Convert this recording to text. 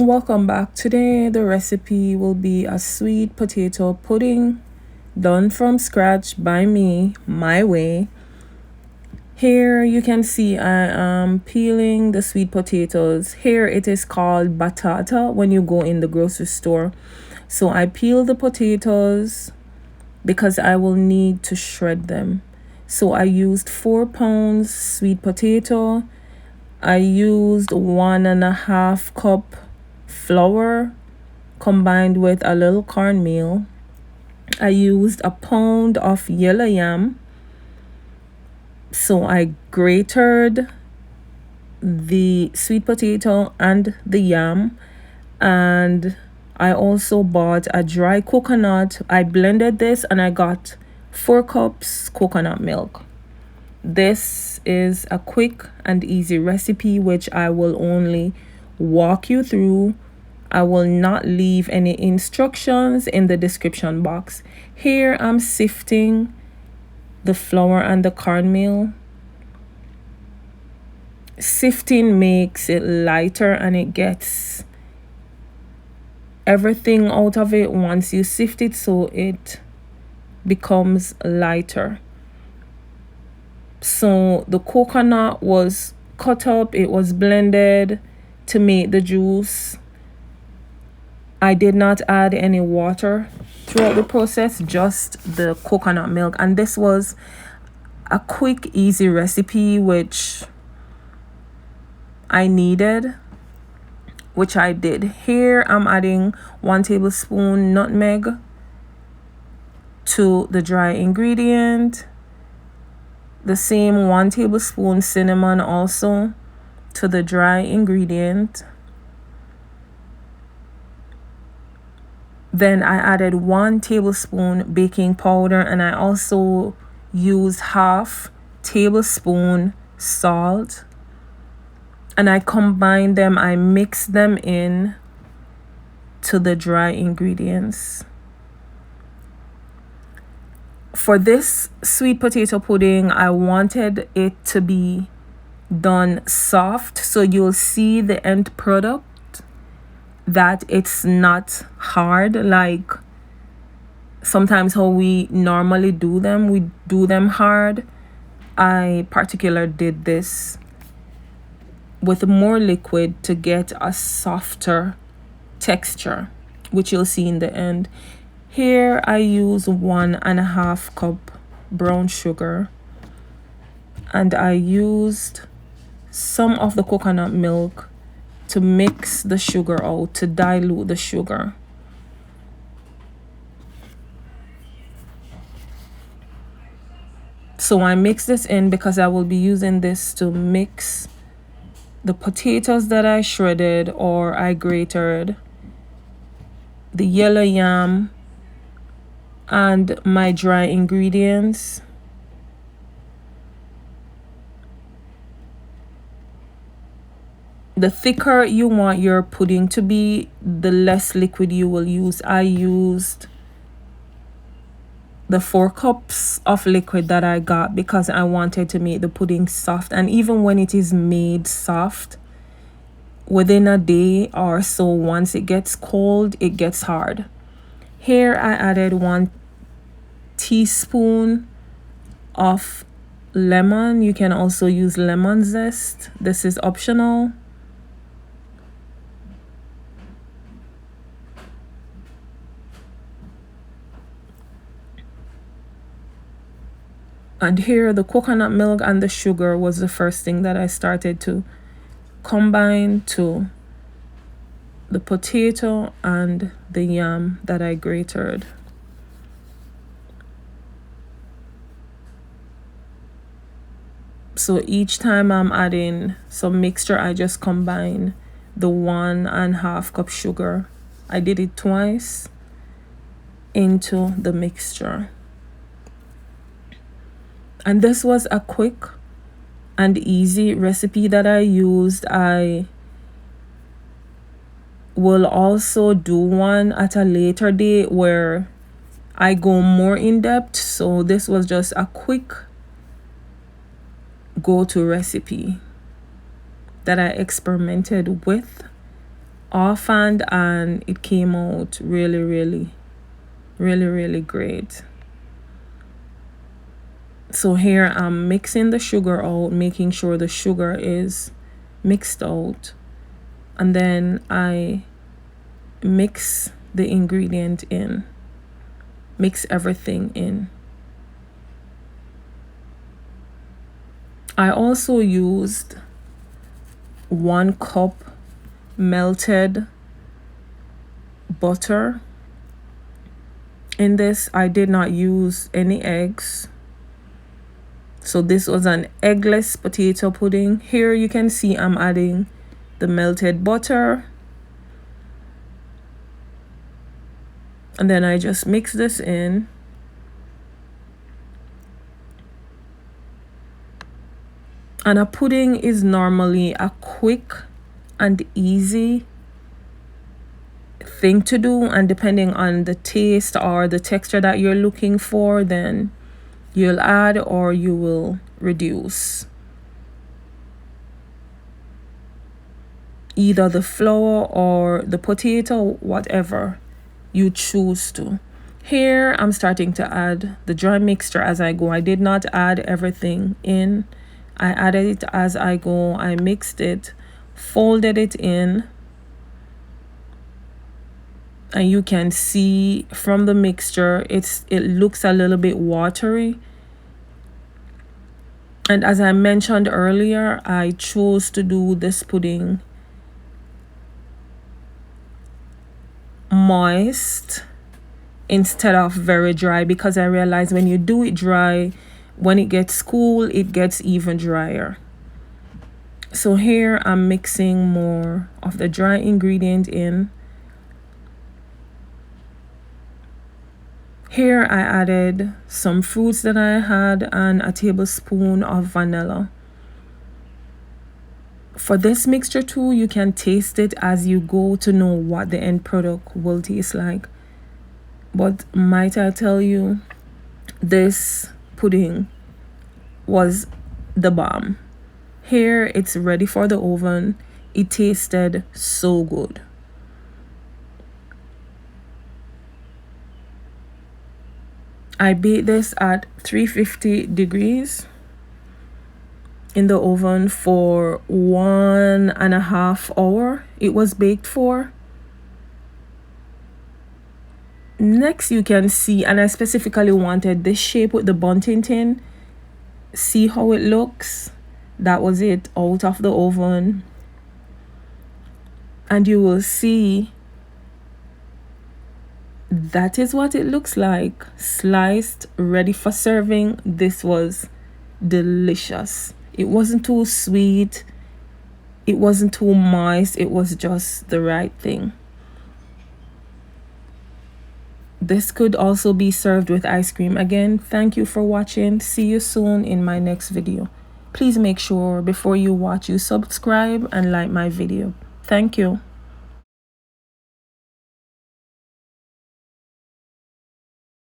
Welcome back. Today the recipe will be a sweet potato pudding done from scratch by me, my way. Here you can see I am peeling the sweet potatoes. Here it is called batata when you go in the grocery store. So I peel the potatoes because I will need to shred them. So I used 4 pounds sweet potato. I used 1.5 cup flour combined with a little cornmeal. I used a pound of yellow yam. So I grated the sweet potato and the yam, and I also bought a dry coconut. I blended this and I got 4 cups coconut milk. This is a quick and easy recipe which I will only walk you through. I will not leave any instructions in the description box. Here I'm sifting the flour and the cornmeal. Sifting makes it lighter and it gets everything out of it once you sift it, so it becomes lighter. So the coconut was cut up, it was blended to make the juice. I did not add any water throughout the process, just the coconut milk. And this was a quick, easy recipe which I needed, which I did. Here I'm adding 1 tablespoon nutmeg to the dry ingredient. The same 1 tablespoon cinnamon also to the dry ingredient. Then I added 1 tablespoon baking powder, and I also used 1/2 tablespoon salt. And I combined them, I mixed them in to the dry ingredients. For this sweet potato pudding, I wanted it to be done soft, so you'll see the end product that it's not hard like sometimes how we normally do them. We do them hard. I particularly did this with more liquid to get a softer texture, which you'll see in the end. Here I use 1.5 cup brown sugar, and I used some of the coconut milk to mix the sugar out, to dilute the sugar. So I mix this in because I will be using this to mix the potatoes that I shredded or I grated, the yellow yam, and my dry ingredients. The thicker you want your pudding to be, the less liquid you will use. I used the 4 cups of liquid that I got because I wanted to make the pudding soft. And even when it is made soft, within a day or so, once it gets cold, it gets hard. Here I added 1 teaspoon of lemon. You can also use lemon zest. This is optional. And here the coconut milk and the sugar was the first thing that I started to combine to the potato and the yam that I grated. So each time I'm adding some mixture, I just combine the 1.5 cup sugar. I did it twice into the mixture. And this was a quick and easy recipe that I used. I will also do one at a later date where I go more in depth. So this was just a quick go-to recipe that I experimented with offhand, and it came out really, really, really, really great. So here I'm mixing the sugar out, making sure the sugar is mixed out, and then I mix the ingredient in, mix everything in. I also used 1 cup melted butter in this. I did not use any eggs. So this was an eggless potato pudding. Here you can see I'm adding the melted butter. And then I just mix this in. And a pudding is normally a quick and easy thing to do, and depending on the taste or the texture that you're looking for, then you'll add or you will reduce either the flour or the potato, whatever you choose to. Here I'm starting to add the dry mixture as I go. I did not add everything in. I added it as I go. I mixed it, folded it in, and you can see from the mixture it looks a little bit watery. And as I mentioned earlier, I chose to do this pudding moist instead of very dry, because I realized when you do it dry, when it gets cool, it gets even drier. So here I'm mixing more of the dry ingredient in. Here I added some fruits that I had and a tablespoon of vanilla. For this mixture too, you can taste it as you go to know what the end product will taste like. But might I tell you, this pudding was the bomb. Here it's ready for the oven. It tasted so good. I baked this at 350 degrees in the oven for 1.5 hours. It was baked for. Next you can see, and I specifically wanted this shape with the bunting tin. See how it looks? That was it out of the oven. And you will see that is what it looks like, sliced, ready for serving. This was delicious. It wasn't too sweet, it wasn't too moist, it was just the right thing. This could also be served with ice cream. Again, thank you for watching. See you soon in my next video. Please make sure before you watch you subscribe and like my video. Thank you.